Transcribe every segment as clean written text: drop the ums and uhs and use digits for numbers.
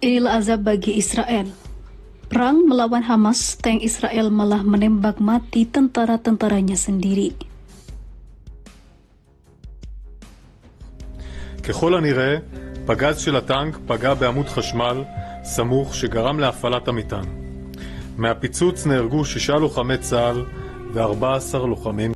Inilah azab bagi Israel. Perang melawan Hamas, tank Israel malah menembak mati tentara-tentaranya sendiri. ככל הנראה, פגז של הטנק פגע בעמוד חשמל סמוך שגרם להפעלת המטען. מהפיצוץ נהרגו 6 לוחמי צה"ל ו-14 לוחמים.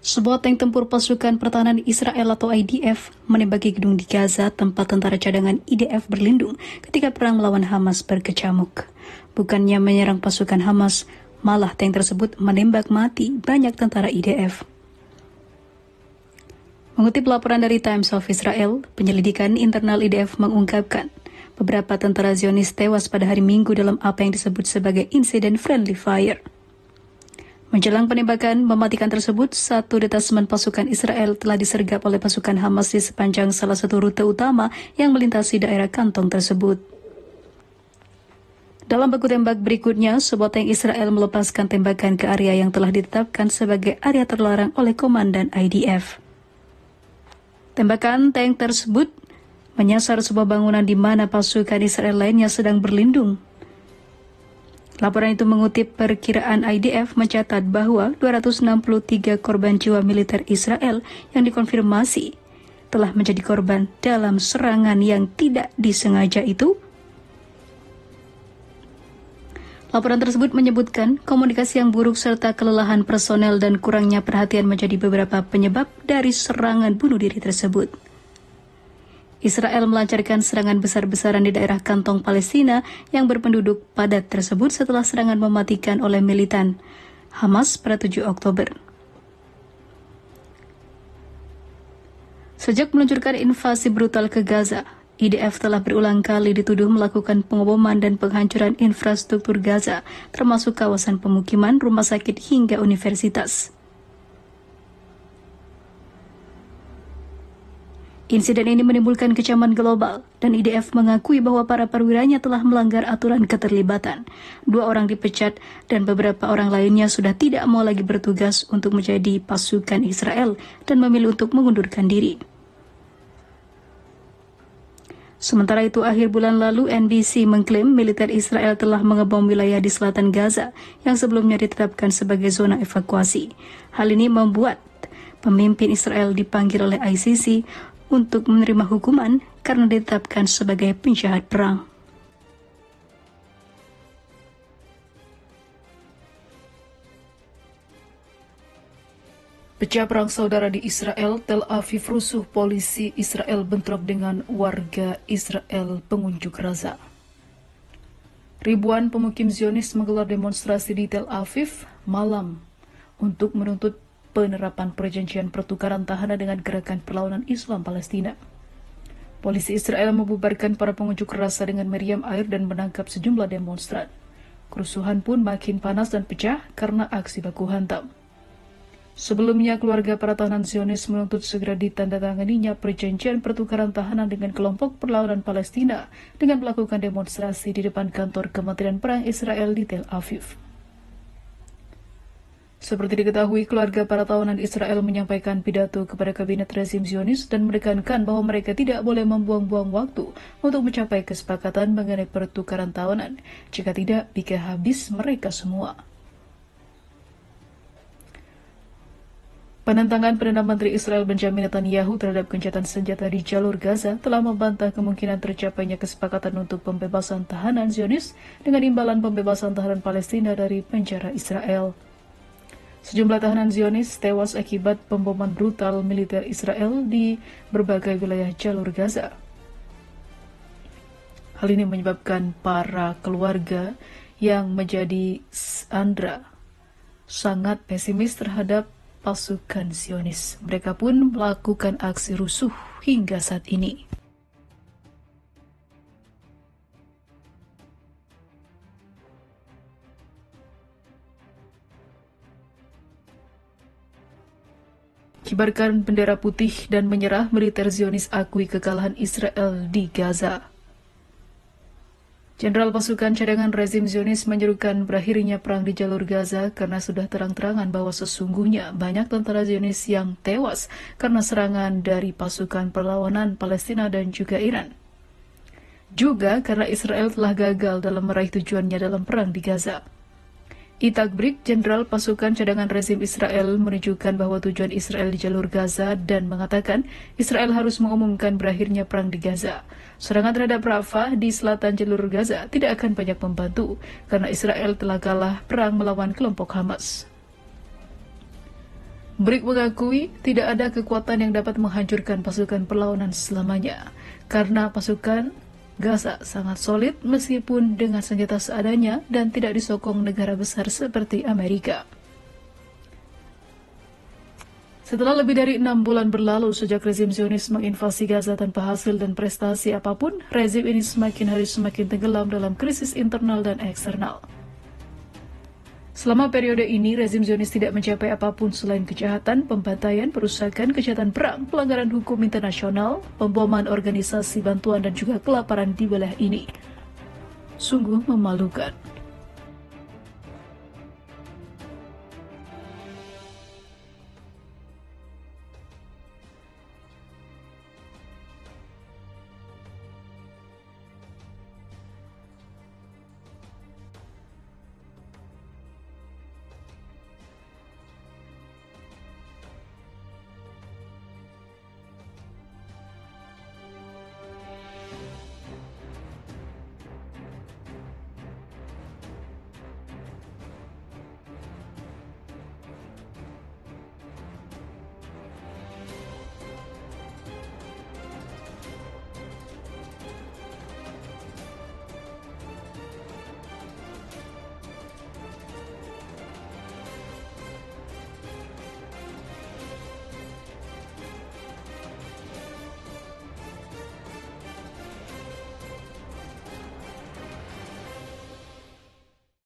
Sebuah tank tempur pasukan pertahanan Israel atau IDF menembaki gedung di Gaza tempat tentara cadangan IDF berlindung ketika perang melawan Hamas berkecamuk. Bukannya menyerang pasukan Hamas, malah tank tersebut menembak mati banyak tentara IDF. Mengutip laporan dari Times of Israel, penyelidikan internal IDF mengungkapkan beberapa tentara Zionis tewas pada hari Minggu dalam apa yang disebut sebagai insiden friendly fire. Menjelang penembakan mematikan tersebut, satu detasmen pasukan Israel telah disergap oleh pasukan Hamas di sepanjang salah satu rute utama yang melintasi daerah kantong tersebut. Dalam baku tembak berikutnya, sebuah tank Israel melepaskan tembakan ke area yang telah ditetapkan sebagai area terlarang oleh komandan IDF. Tembakan tank tersebut menyasar sebuah bangunan di mana pasukan Israel lainnya sedang berlindung. Laporan itu mengutip perkiraan IDF mencatat bahwa 263 korban jiwa militer Israel yang dikonfirmasi telah menjadi korban dalam serangan yang tidak disengaja itu. Laporan tersebut menyebutkan komunikasi yang buruk serta kelelahan personel dan kurangnya perhatian menjadi beberapa penyebab dari serangan bunuh diri tersebut. Israel melancarkan serangan besar-besaran di daerah kantong Palestina yang berpenduduk padat tersebut setelah serangan mematikan oleh militan Hamas pada 7 Oktober. Sejak meluncurkan invasi brutal ke Gaza, IDF telah berulang kali dituduh melakukan pengeboman dan penghancuran infrastruktur Gaza, termasuk kawasan pemukiman, rumah sakit hingga universitas. Insiden ini menimbulkan kecaman global dan IDF mengakui bahwa para perwiranya telah melanggar aturan keterlibatan. 2 orang dipecat dan beberapa orang lainnya sudah tidak mau lagi bertugas untuk menjadi pasukan Israel dan memilih untuk mengundurkan diri. Sementara itu, akhir bulan lalu NBC mengklaim militer Israel telah mengebom wilayah di selatan Gaza yang sebelumnya ditetapkan sebagai zona evakuasi. Hal ini membuat pemimpin Israel dipanggil oleh ICC untuk menerima hukuman karena ditetapkan sebagai penjahat perang. Pecah perang saudara di Israel, Tel Aviv rusuh, polisi Israel bentrok dengan warga Israel pengunjuk rasa. Ribuan pemukim Zionis menggelar demonstrasi di Tel Aviv malam untuk menuntut penerapan perjanjian pertukaran tahanan dengan gerakan perlawanan Islam Palestina. Polisi Israel membubarkan para pengunjuk rasa dengan meriam air dan menangkap sejumlah demonstran. Kerusuhan pun makin panas dan pecah karena aksi baku hantam. Sebelumnya, keluarga para tahanan Zionis menuntut segera ditandatanganinya perjanjian pertukaran tahanan dengan kelompok perlawanan Palestina dengan melakukan demonstrasi di depan kantor Kementerian Perang Israel di Tel Aviv. Seperti diketahui, keluarga para tahanan Israel menyampaikan pidato kepada kabinet rezim Zionis dan menekankan bahwa mereka tidak boleh membuang-buang waktu untuk mencapai kesepakatan mengenai pertukaran tahanan. Jika tidak, bisa habis mereka semua. Penentangan Perdana Menteri Israel Benjamin Netanyahu terhadap gencatan senjata di jalur Gaza telah membantah kemungkinan tercapainya kesepakatan untuk pembebasan tahanan Zionis dengan imbalan pembebasan tahanan Palestina dari penjara Israel. Sejumlah tahanan Zionis tewas akibat pemboman brutal militer Israel di berbagai wilayah jalur Gaza. Hal ini menyebabkan para keluarga yang menjadi sandera sangat pesimis terhadap pasukan Zionis. Mereka pun melakukan aksi rusuh hingga saat ini. Kibarkan bendera putih dan menyerah, militer Zionis akui kekalahan Israel di Gaza. Jenderal pasukan cadangan rezim Zionis menyerukan berakhirnya perang di jalur Gaza karena sudah terang-terangan bahwa sesungguhnya banyak tentara Zionis yang tewas karena serangan dari pasukan perlawanan Palestina dan juga Iran. Juga karena Israel telah gagal dalam meraih tujuannya dalam perang di Gaza. Itakbrik, Jenderal pasukan cadangan rezim Israel, menunjukkan bahwa tujuan Israel di jalur Gaza dan mengatakan Israel harus mengumumkan berakhirnya perang di Gaza. Serangan terhadap Rafah di selatan jalur Gaza tidak akan banyak membantu karena Israel telah kalah perang melawan kelompok Hamas. Brik mengakui tidak ada kekuatan yang dapat menghancurkan pasukan perlawanan selamanya karena pasukan Gaza sangat solid meskipun dengan senjata seadanya dan tidak disokong negara besar seperti Amerika. Setelah lebih dari 6 bulan berlalu sejak rezim Zionis menginvasi Gaza tanpa hasil dan prestasi apapun, rezim ini semakin hari semakin tenggelam dalam krisis internal dan eksternal. Selama periode ini, rezim Zionis tidak mencapai apapun selain kejahatan, pembantaian, perusakan, kejahatan perang, pelanggaran hukum internasional, pemboman organisasi bantuan dan juga kelaparan di wilayah ini. Sungguh memalukan.